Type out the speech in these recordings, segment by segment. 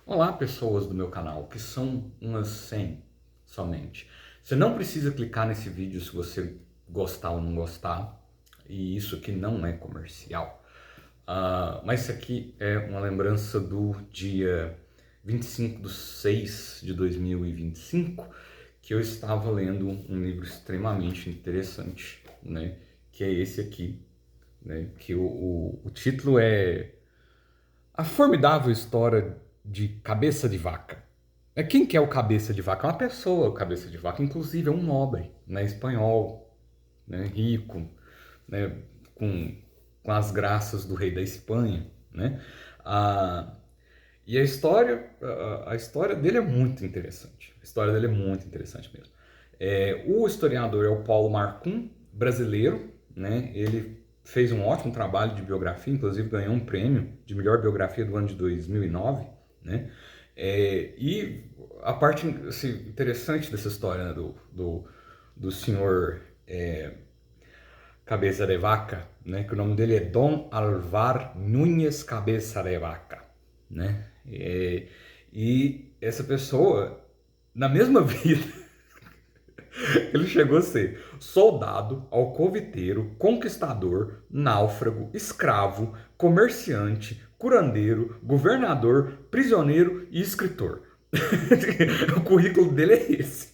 Olá, pessoas do meu canal, que são umas 100 somente. Você não precisa clicar nesse vídeo se você gostar ou não gostar, e isso aqui não é comercial. Mas isso aqui é uma lembrança do dia 25/6/2025, que eu estava lendo um livro extremamente interessante, né? Que é esse aqui, né? Que o título é A Formidável História de Cabeça de Vaca. Quem que é o Cabeça de Vaca? É uma pessoa, o Cabeça de Vaca, inclusive é um nobre, né, espanhol, né, rico, né, com, com as graças do rei da Espanha, né? Ah, e a história dele é muito interessante. A história dele é muito interessante mesmo. O historiador é o Paulo Marcum, brasileiro, né? Ele fez um ótimo trabalho de biografia, inclusive ganhou um prêmio de melhor biografia do ano de 2009, né? E a parte assim, interessante dessa história, né, do senhor Cabeça de Vaca, né? Que o nome dele é Dom Alvar Núñez Cabeça de Vaca, né? E essa pessoa, na mesma vida, ele chegou a ser soldado, alcoviteiro, conquistador, náufrago, escravo, comerciante, curandeiro, governador, prisioneiro e escritor. O currículo dele é esse.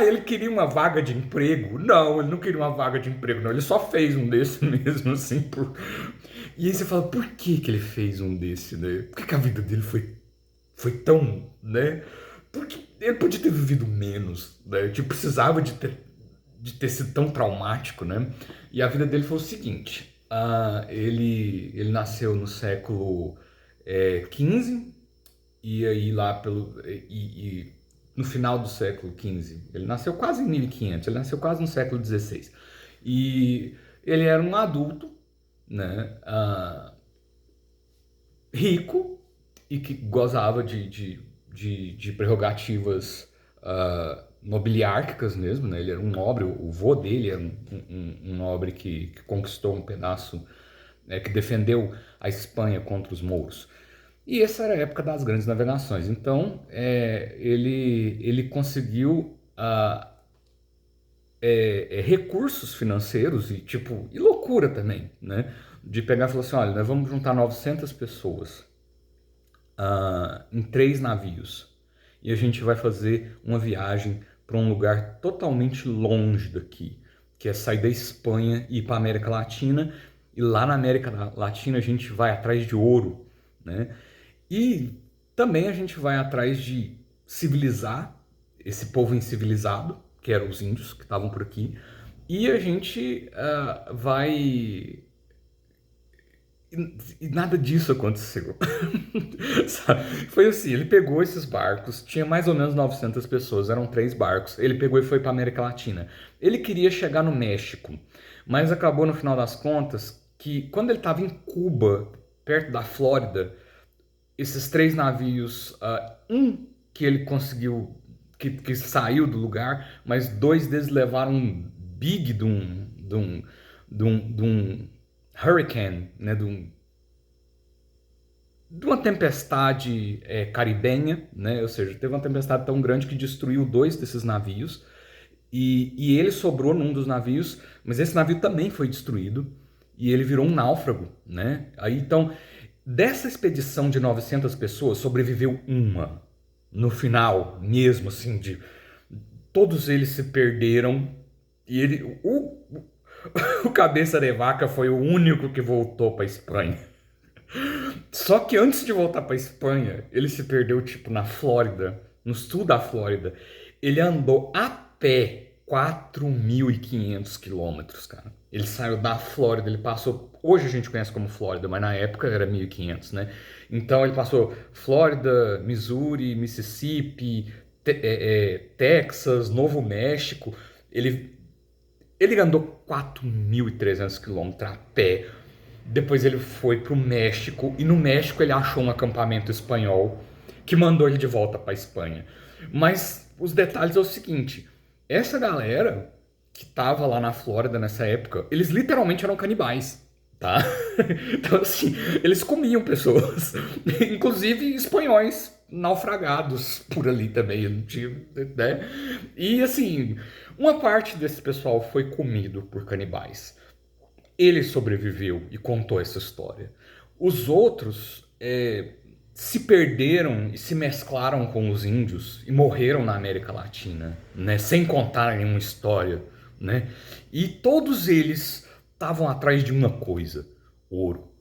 Ele queria uma vaga de emprego? Não, ele não queria uma vaga de emprego, não. Ele só fez um desse mesmo, assim. E aí você fala, por que que ele fez um desse, né? Por que que a vida dele foi tão, né? Porque ele podia ter vivido menos, né? Tipo, precisava de ter sido tão traumático, né? E a vida dele foi o seguinte: ele nasceu no século XV, e aí lá e no final do século XV, ele nasceu quase em 1500, ele nasceu quase no século XVI. E ele era um adulto, né? Rico e que gozava de prerrogativas nobiliárquicas mesmo, né? Ele era um nobre, o vô dele era um nobre que conquistou um pedaço, né, que defendeu a Espanha contra os mouros. E essa era a época das grandes navegações. Então, ele conseguiu recursos financeiros e loucura também, né? De pegar e falar assim, olha, nós vamos juntar 900 pessoas em 3 navios. E a gente vai fazer uma viagem para um lugar totalmente longe daqui, que é sair da Espanha e ir para a América Latina. E lá na América Latina a gente vai atrás de ouro, né? E também a gente vai atrás de civilizar esse povo incivilizado, que eram os índios que estavam por aqui. E a gente vai e nada disso aconteceu. Foi assim, ele pegou esses barcos, tinha mais ou menos 900 pessoas, eram 3 barcos. Ele pegou e foi para América Latina. Ele queria chegar no México, mas acabou no final das contas que quando ele estava em Cuba, perto da Flórida, esses 3 navios, um que ele conseguiu, que saiu do lugar, mas 2 deles levaram um big de um hurricane, né, de uma tempestade caribenha, né? Ou seja, teve uma tempestade tão grande que destruiu 2 desses navios e ele sobrou num dos navios, mas esse navio também foi destruído e ele virou um náufrago, né? Aí então, dessa expedição de 900 pessoas, sobreviveu uma. No final, mesmo assim, todos eles se perderam e o Cabeça de Vaca foi o único que voltou para Espanha. Só que antes de voltar para Espanha, ele se perdeu tipo na Flórida, no sul da Flórida. Ele andou a pé 4.500 quilômetros, cara. Ele saiu da Flórida, ele passou. Hoje a gente conhece como Flórida, mas na época era 1.500, né? Então ele passou Flórida, Missouri, Mississippi, Texas, Novo México. Ele andou 4.300 quilômetros a pé. Depois ele foi pro México e no México ele achou um acampamento espanhol que mandou ele de volta para Espanha. Mas os detalhes é o seguinte: essa galera que tava lá na Flórida nessa época, eles literalmente eram canibais. tá? Então, assim, eles comiam pessoas, inclusive espanhóis naufragados por ali também, né? E, assim, uma parte desse pessoal foi comido por canibais. Ele sobreviveu e contou essa história. Os outros se perderam e se mesclaram com os índios e morreram na América Latina, né? Sem contar nenhuma história, né? E todos eles estavam atrás de uma coisa: ouro.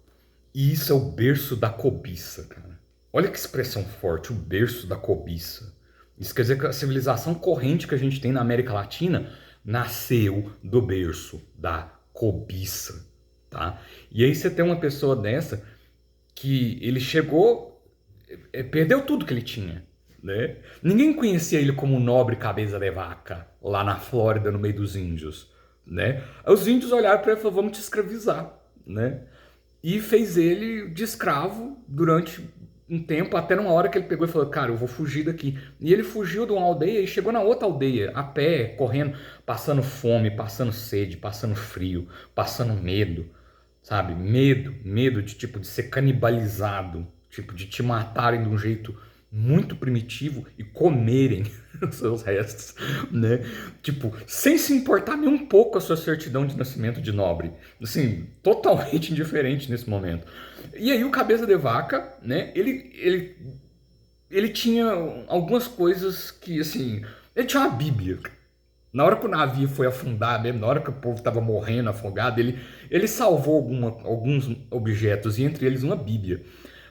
E isso é o berço da cobiça, cara. Olha que expressão forte, o berço da cobiça. Isso quer dizer que a civilização corrente que a gente tem na América Latina nasceu do berço da cobiça, tá? E aí você tem uma pessoa dessa que ele chegou, perdeu tudo que ele tinha, né? Ninguém conhecia ele como nobre cabeça de vaca lá na Flórida, no meio dos índios, né? Aí os índios olharam para ele e falaram: vamos te escravizar, né? E fez ele de escravo durante um tempo, até numa hora que ele pegou e falou: cara, eu vou fugir daqui. E ele fugiu de uma aldeia e chegou na outra aldeia, a pé, correndo, passando fome, passando sede, passando frio, passando medo, sabe? Medo de tipo de ser canibalizado, tipo de te matarem de um jeito muito primitivo e comerem os seus restos, né? Tipo, sem se importar nem um pouco a sua certidão de nascimento de nobre. Assim, totalmente indiferente nesse momento. E aí o cabeça de vaca, né? Ele tinha algumas coisas que, assim, ele tinha uma Bíblia. Na hora que o navio foi afundar mesmo, na hora que o povo estava morrendo afogado, ele salvou alguns objetos, e entre eles uma Bíblia,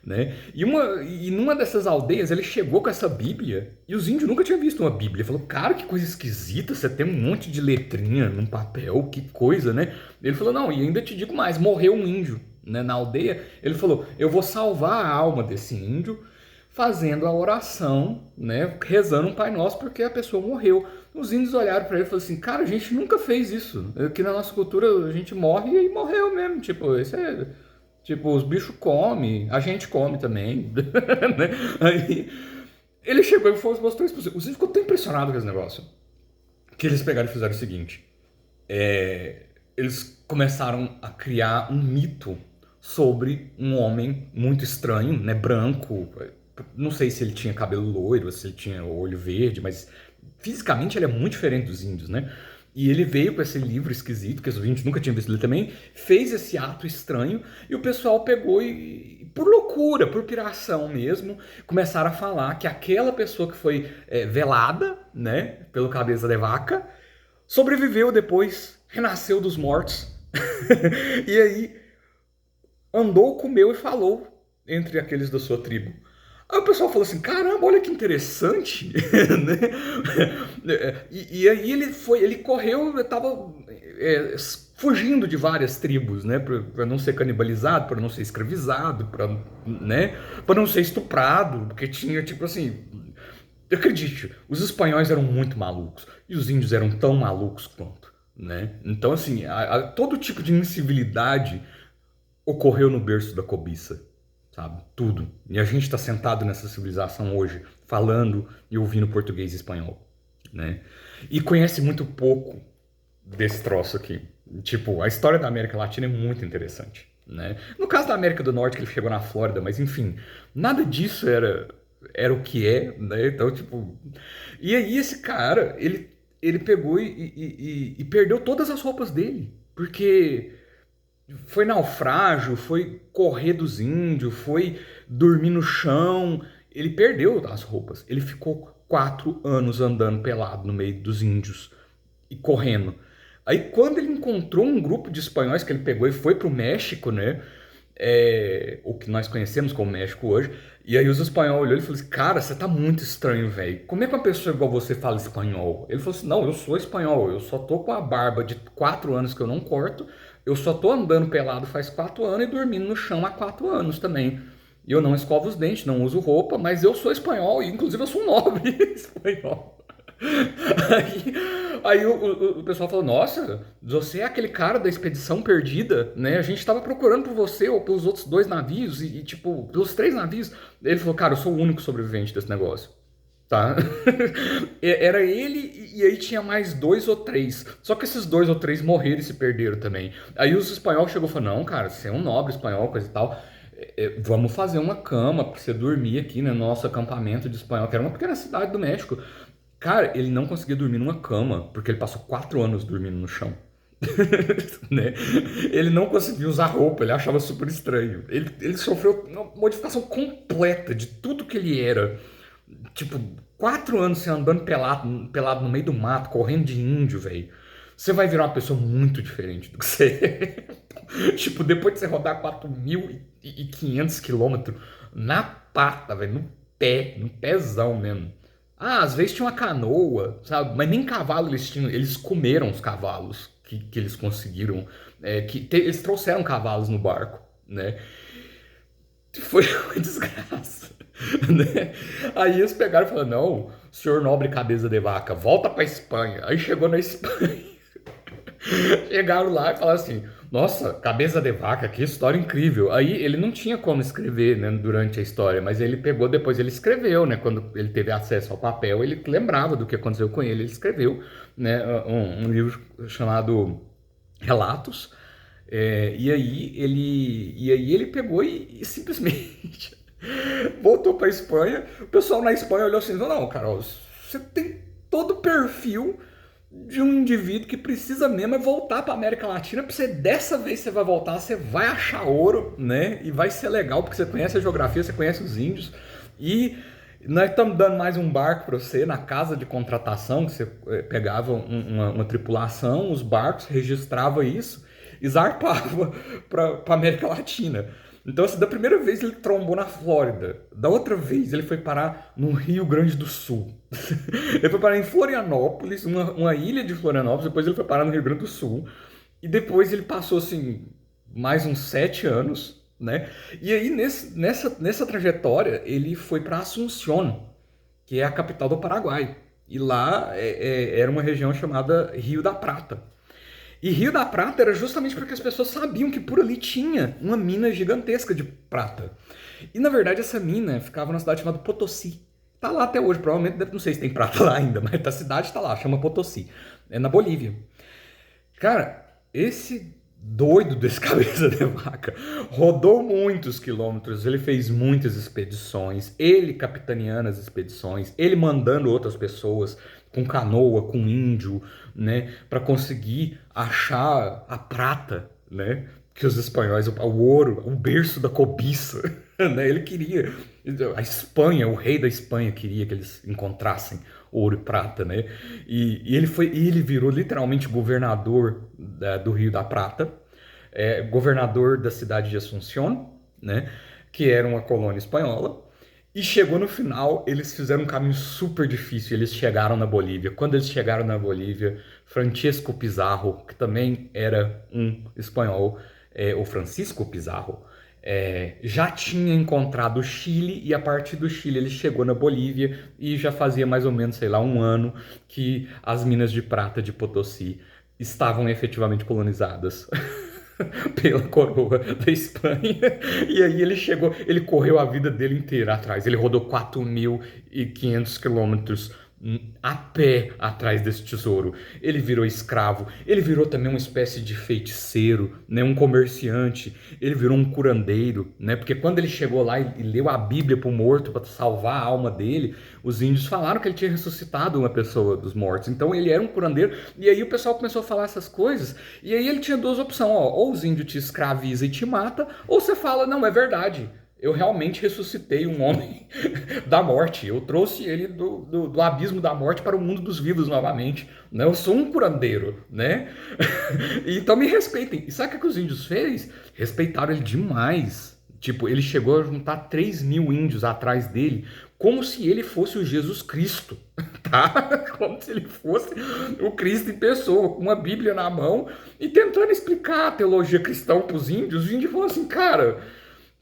né? E numa dessas aldeias ele chegou com essa Bíblia e os índios nunca tinham visto uma Bíblia. Ele falou: cara, que coisa esquisita, você tem um monte de letrinha num papel, que coisa, né? Ele falou: não, e ainda te digo mais, morreu um índio, né, na aldeia. Ele falou: eu vou salvar a alma desse índio fazendo a oração, né, rezando um Pai Nosso porque a pessoa morreu. Os índios olharam para ele e falaram assim: cara, a gente nunca fez isso. Aqui na nossa cultura a gente morre e aí morreu mesmo. Tipo, isso é. Tipo, os bichos comem, a gente come também. Né? Aí ele chegou e mostrou isso. Os índios ficou tão impressionado com esse negócio que eles pegaram e fizeram o seguinte: eles começaram a criar um mito sobre um homem muito estranho, né, branco. Não sei se ele tinha cabelo loiro, se ele tinha olho verde, mas fisicamente ele é muito diferente dos índios, né? E ele veio com esse livro esquisito, que os índios nunca tinham visto ele também, fez esse ato estranho, e o pessoal pegou e por loucura, por piração mesmo, começaram a falar que aquela pessoa que foi velada, né, pelo cabeça de vaca, sobreviveu depois, renasceu dos mortos. E aí andou, comeu e falou entre aqueles da sua tribo. Aí o pessoal falou assim: caramba, olha que interessante, né? E aí ele correu, estava fugindo de várias tribos, né? Para não ser canibalizado, para não ser escravizado, né? Para não ser estuprado, porque tinha tipo assim. Acredite, os espanhóis eram muito malucos e os índios eram tão malucos quanto, né? Então assim, todo tipo de incivilidade ocorreu no berço da cobiça, sabe? Tudo. E a gente está sentado nessa civilização hoje, falando e ouvindo português e espanhol, né? E conhece muito pouco desse troço aqui. Tipo, a história da América Latina é muito interessante, né? No caso da América do Norte, que ele chegou na Flórida, mas enfim, nada disso era o que é, né? Então, tipo... E aí esse cara, ele pegou e perdeu todas as roupas dele, porque foi naufrágio, foi correr dos índios, foi dormir no chão. Ele perdeu as roupas. Ele ficou 4 anos andando pelado no meio dos índios e correndo. Aí quando ele encontrou um grupo de espanhóis que ele pegou e foi pro México, né? O que nós conhecemos como México hoje. E aí os espanhóis olhou e falou assim: cara, você tá muito estranho, velho. Como é que uma pessoa igual você fala espanhol? Ele falou assim: não, eu sou espanhol, eu só tô com a barba de 4 anos que eu não corto, eu só tô andando pelado faz 4 anos e dormindo no chão há 4 anos também. E eu não escovo os dentes, não uso roupa, mas eu sou espanhol, e inclusive eu sou um nobre espanhol. Aí o pessoal falou: nossa, você é aquele cara da expedição perdida, né? A gente estava procurando por você ou pelos outros 2 navios tipo, pelos 3 navios. Ele falou: cara, eu sou o único sobrevivente desse negócio. tá? Era ele e aí tinha mais 2 ou 3. Só que esses 2 ou 3 morreram e se perderam também. Aí os espanhóis chegou e falou, não, cara, você é um nobre espanhol, coisa e tal. Vamos fazer uma cama pra você dormir aqui, né, no nosso acampamento de espanhol, que era uma pequena cidade do México. Cara, ele não conseguia dormir numa cama, porque ele passou 4 anos dormindo no chão. Né? Ele não conseguia usar roupa, ele achava super estranho. Ele sofreu uma modificação completa de tudo que ele era. Tipo, 4 anos você andando pelado no meio do mato, correndo de índio, velho. Você vai virar uma pessoa muito diferente do que você é. Tipo, depois de você rodar 4.500 quilômetros na pata, velho, no pé, no pezão mesmo. Ah, às vezes tinha uma canoa, sabe? Mas nem cavalo eles tinham. Eles comeram os cavalos que eles conseguiram. Eles trouxeram cavalos no barco, né? Foi uma desgraça, né? Aí eles pegaram e falaram, não, senhor nobre cabeça de vaca, volta pra Espanha. Aí chegou na Espanha, chegaram lá e falaram assim, nossa, cabeça de vaca, que história incrível. Aí ele não tinha como escrever, né, durante a história, mas ele pegou, depois ele escreveu, né, quando ele teve acesso ao papel, ele lembrava do que aconteceu com ele escreveu, né, um livro chamado Relatos. E aí ele pegou e simplesmente voltou para Espanha. O pessoal na Espanha olhou assim, não, Carol, você tem todo o perfil de um indivíduo que precisa mesmo é voltar para América Latina, para você dessa vez você vai voltar, você vai achar ouro, né? E vai ser legal porque você conhece a geografia, você conhece os índios e nós estamos dando mais um barco para você na casa de contratação, que você pegava uma tripulação, os barcos, registrava isso e zarpava para América Latina. Então, assim, da primeira vez ele trombou na Flórida, da outra vez ele foi parar no Rio Grande do Sul. Ele foi parar em Florianópolis, uma ilha de Florianópolis, depois ele foi parar no Rio Grande do Sul, e depois ele passou, assim, mais uns 7 anos, né? E aí, nessa trajetória, ele foi para Asunción, que é a capital do Paraguai. E lá era uma região chamada Rio da Prata. E Rio da Prata era justamente porque as pessoas sabiam que por ali tinha uma mina gigantesca de prata. E na verdade essa mina ficava numa cidade chamada Potosí. Tá lá até hoje, provavelmente, não sei se tem prata lá ainda, mas a cidade tá lá, chama Potosí. É na Bolívia. Cara, esse doido desse cabeça de vaca rodou muitos quilômetros, ele fez muitas expedições, ele capitaneando as expedições, ele mandando outras pessoas com canoa, com índio, né, para conseguir achar a prata, né, que os espanhóis, o ouro, o berço da cobiça, né, ele queria, a Espanha, o rei da Espanha queria que eles encontrassem ouro e prata, né? E ele virou literalmente governador do Rio da Prata, governador da cidade de Asunción, né? Que era uma colônia espanhola. E chegou no final, eles fizeram um caminho super difícil. Eles chegaram na Bolívia. Quando eles chegaram na Bolívia, Francisco Pizarro, que também era um espanhol, o Francisco Pizarro, já tinha encontrado o Chile e a partir do Chile ele chegou na Bolívia e já fazia mais ou menos, sei lá, um ano que as minas de prata de Potosí estavam efetivamente colonizadas pela coroa da Espanha. E aí ele chegou, ele correu a vida dele inteira atrás. Ele rodou 4.500 quilômetros a pé atrás desse tesouro. Ele virou escravo, ele virou também uma espécie de feiticeiro, né, um comerciante, ele virou um curandeiro, né, porque quando ele chegou lá e leu a Bíblia para o morto para salvar a alma dele, os índios falaram que ele tinha ressuscitado uma pessoa dos mortos, então ele era um curandeiro, e aí o pessoal começou a falar essas coisas, e aí ele tinha duas opções, ó, ou os índios te escravizam e te matam, ou você fala, não, é verdade, eu realmente ressuscitei um homem da morte. Eu trouxe ele do abismo da morte para o mundo dos vivos novamente. Né? Eu sou um curandeiro, né? Então me respeitem. E sabe o que os índios fez? Respeitaram ele demais. Tipo, ele chegou a juntar 3.000 índios atrás dele, como se ele fosse o Jesus Cristo, tá? Como se ele fosse o Cristo em pessoa, com uma Bíblia na mão, e tentando explicar a teologia cristã para os índios. Os índios falaram assim, cara...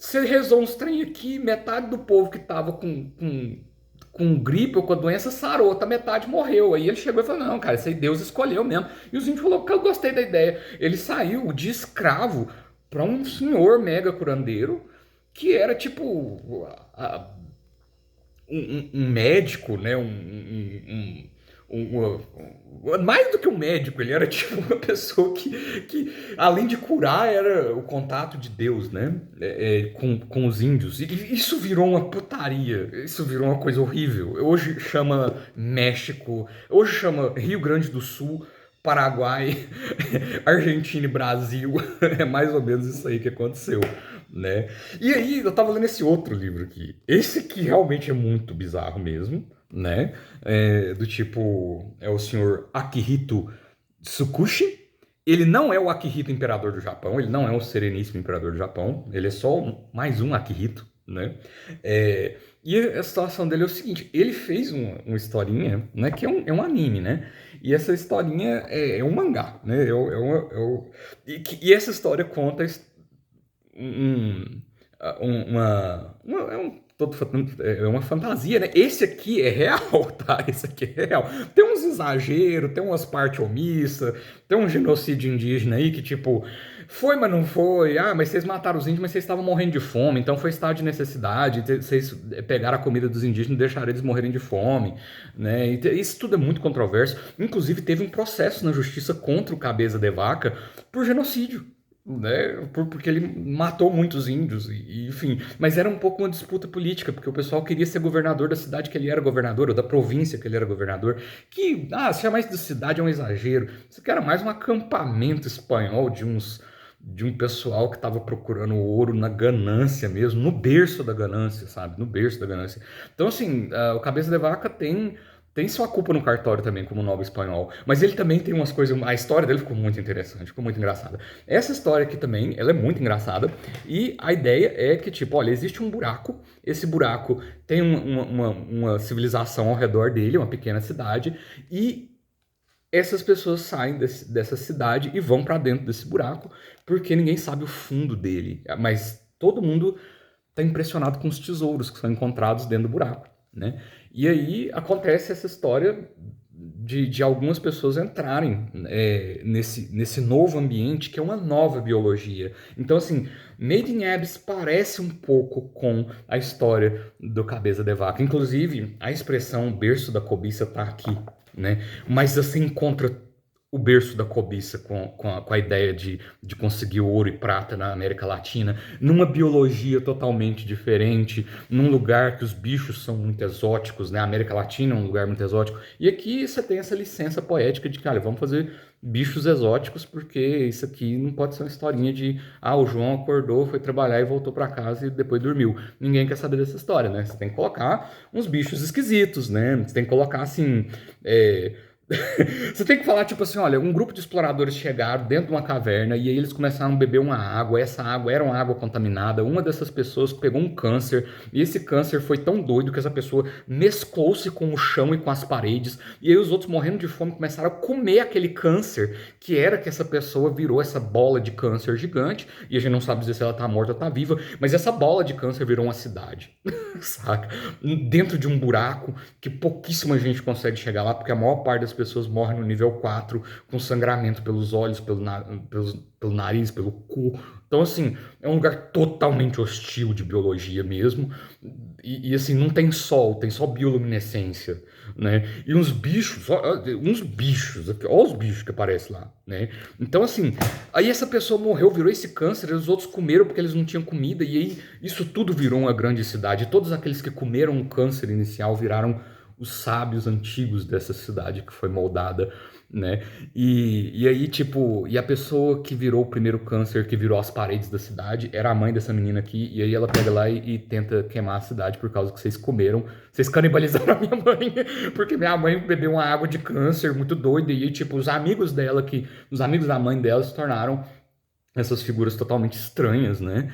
Você rezou uns trem aqui, metade do povo que tava com gripe ou com a doença sarou, outra metade morreu. Aí ele chegou e falou, não, cara, isso aí Deus escolheu mesmo. E os índios falaram que eu gostei da ideia. Ele saiu de escravo para um senhor mega curandeiro, que era tipo um médico, né? Mais do que um médico, ele era tipo uma pessoa que além de curar, era o contato de Deus, né? Com os índios. E isso virou uma putaria, isso virou uma coisa horrível. Hoje chama México, hoje chama Rio Grande do Sul, Paraguai, Argentina e Brasil. É mais ou menos isso aí que aconteceu, né? E aí, eu tava lendo esse outro livro aqui. Esse aqui realmente é muito bizarro mesmo, né? Do tipo, é o senhor Akihito Tsukushi. Ele não é o Akihito imperador do Japão, ele não é o sereníssimo imperador do Japão, ele é só mais um Akihito, né? E a situação dele é o seguinte, ele fez uma historinha, né, que é um anime, né? E essa historinha é um mangá, né? E essa história conta um, é uma fantasia, né? Esse aqui é real, tá? Esse aqui é real. Tem uns exageros, tem umas partes omissas, tem um genocídio indígena aí que, tipo, foi, mas não foi. Ah, mas vocês mataram os índios, mas vocês estavam morrendo de fome, então foi estado de necessidade. Vocês pegaram a comida dos indígenas e deixaram eles morrerem de fome, né? Isso tudo é muito controverso. Inclusive, teve um processo na justiça contra o Cabeça de Vaca por genocídio, né? Porque ele matou muitos índios, enfim. Mas era um pouco uma disputa política, porque o pessoal queria ser governador da cidade que ele era governador, ou da província que ele era governador. Que, se chamar isso de cidade é um exagero. Isso aqui era mais um acampamento espanhol de um pessoal que estava procurando ouro na ganância mesmo, no berço da ganância, sabe? No berço da ganância. Então, assim, o Cabeça de Vaca tem sua culpa no cartório também, como nobre espanhol. Mas ele também tem umas coisas... A história dele ficou muito interessante, ficou muito engraçada. Essa história aqui também, ela é muito engraçada. E a ideia é que, tipo, olha, existe um buraco. Esse buraco tem uma civilização ao redor dele, uma pequena cidade. E essas pessoas saem dessa cidade e vão para dentro desse buraco, porque ninguém sabe o fundo dele. Mas todo mundo está impressionado com os tesouros que são encontrados dentro do buraco, né? E aí acontece essa história de algumas pessoas entrarem nesse novo ambiente, que é uma nova biologia. Então, assim, Made in Abyss parece um pouco com a história do Cabeça de Vaca. Inclusive, a expressão berço da cobiça está aqui, né? Mas você encontra o berço da cobiça com a ideia de conseguir ouro e prata na América Latina, numa biologia totalmente diferente, num lugar que os bichos são muito exóticos, né? A América Latina é um lugar muito exótico. E aqui você tem essa licença poética de que, olha, vamos fazer bichos exóticos, porque isso aqui não pode ser uma historinha de o João acordou, foi trabalhar e voltou para casa e depois dormiu. Ninguém quer saber dessa história, né? Você tem que colocar uns bichos esquisitos, né? Você tem que colocar, assim... Você tem que falar, tipo assim, olha, um grupo de exploradores chegaram dentro de uma caverna e aí eles começaram a beber uma água, essa água era uma água contaminada, uma dessas pessoas pegou um câncer, e esse câncer foi tão doido que essa pessoa mesclou-se com o chão e com as paredes, e aí os outros morrendo de fome começaram a comer aquele câncer, que era que essa pessoa virou essa bola de câncer gigante, e a gente não sabe dizer se ela tá morta ou tá viva, mas essa bola de câncer virou uma cidade, saca? Dentro de um buraco que pouquíssima gente consegue chegar lá, porque a maior parte das pessoas morrem no nível 4, com sangramento pelos olhos, pelo nariz, pelo cu. Então, assim, é um lugar totalmente hostil de biologia mesmo. E assim, não tem sol, tem só bioluminescência, né? E uns bichos, olha os bichos que aparecem lá, né? Então, assim, aí essa pessoa morreu, virou esse câncer, e os outros comeram porque eles não tinham comida, e aí isso tudo virou uma grande cidade. E todos aqueles que comeram o câncer inicial viraram os sábios antigos dessa cidade que foi moldada, né? E aí, tipo, e a pessoa que virou o primeiro câncer, que virou as paredes da cidade, era a mãe dessa menina aqui, e aí ela pega lá e tenta queimar a cidade por causa que vocês comeram, vocês canibalizaram a minha mãe, porque minha mãe bebeu uma água de câncer muito doida, e aí, tipo, os amigos da mãe dela se tornaram essas figuras totalmente estranhas, né?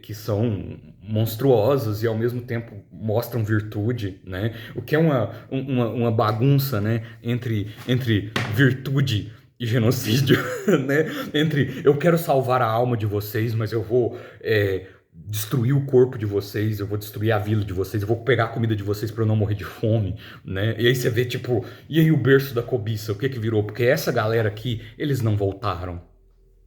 Que são monstruosas e ao mesmo tempo mostram virtude, né? O que é uma bagunça, né? Entre virtude e genocídio, né? Entre eu quero salvar a alma de vocês, mas eu vou destruir o corpo de vocês, eu vou destruir a vila de vocês, eu vou pegar a comida de vocês para eu não morrer de fome, né? E aí você vê, tipo, e aí o berço da cobiça, o que virou? Porque essa galera aqui, eles não voltaram,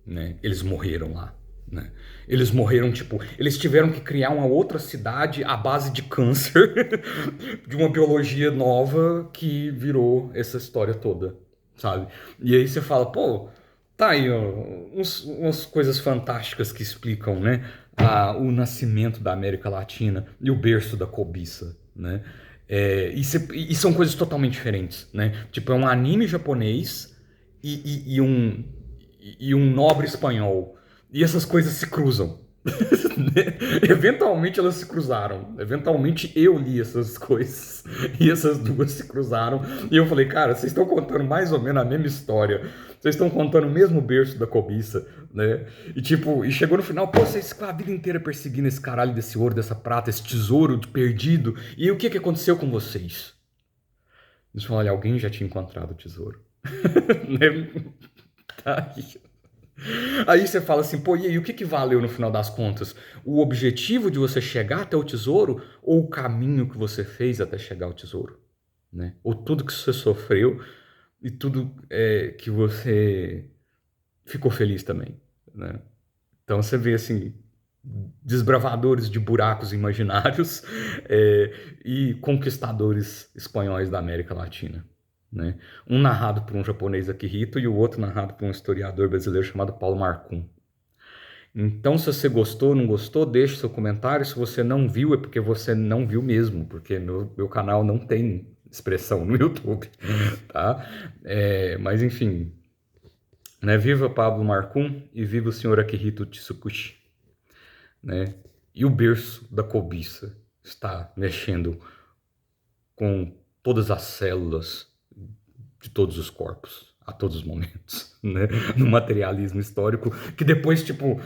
né? Eles morreram lá. né? Eles morreram, tipo, eles tiveram que criar uma outra cidade à base de câncer, de uma biologia nova que virou essa história toda, sabe? E aí você fala, pô, tá aí, ó, umas coisas fantásticas que explicam, né, o nascimento da América Latina e o berço da cobiça, né? E são coisas totalmente diferentes, né? Tipo, é um anime japonês e um nobre espanhol. E essas coisas se cruzam. Eventualmente elas se cruzaram. Eventualmente eu li essas coisas. E essas duas se cruzaram. E eu falei, cara, vocês estão contando mais ou menos a mesma história. Vocês estão contando o mesmo berço da cobiça, né? E tipo, e chegou no final, pô, vocês ficam a vida inteira perseguindo esse caralho desse ouro, dessa prata, esse tesouro perdido. E aí, o que que aconteceu com vocês? Eles falaram, olha, alguém já tinha encontrado o tesouro. Né? Tá aí. Aí você fala assim, pô, e aí, o que que valeu no final das contas? O objetivo de você chegar até o tesouro ou o caminho que você fez até chegar ao tesouro? Né? Ou tudo que você sofreu e tudo que você ficou feliz também, né? Então você vê assim, desbravadores de buracos imaginários e conquistadores espanhóis da América Latina, né? Um narrado por um japonês Akihito e o outro narrado por um historiador brasileiro chamado Paulo Marcum. Então, se você gostou, não gostou, deixe seu comentário. Se você não viu, é porque você não viu mesmo, porque meu canal não tem expressão no YouTube, tá? Mas enfim, né? Viva Pablo Marcum e viva o senhor Akihito Tsukushi, né? E o berço da cobiça está mexendo com todas as células de todos os corpos, a todos os momentos, né? No materialismo histórico, que depois, tipo,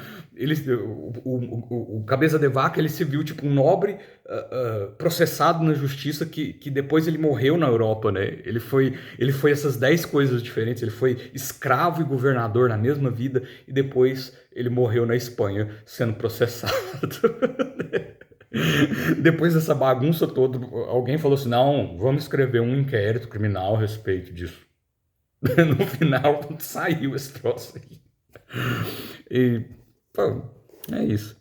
o cabeça de vaca, ele se viu, tipo, um nobre processado na justiça que depois ele morreu na Europa, né? Ele foi essas 10 coisas diferentes, ele foi escravo e governador na mesma vida e depois ele morreu na Espanha sendo processado. Depois dessa bagunça toda, alguém falou assim, não, vamos escrever um inquérito criminal a respeito disso. No final saiu esse troço aí. E, pô, é isso.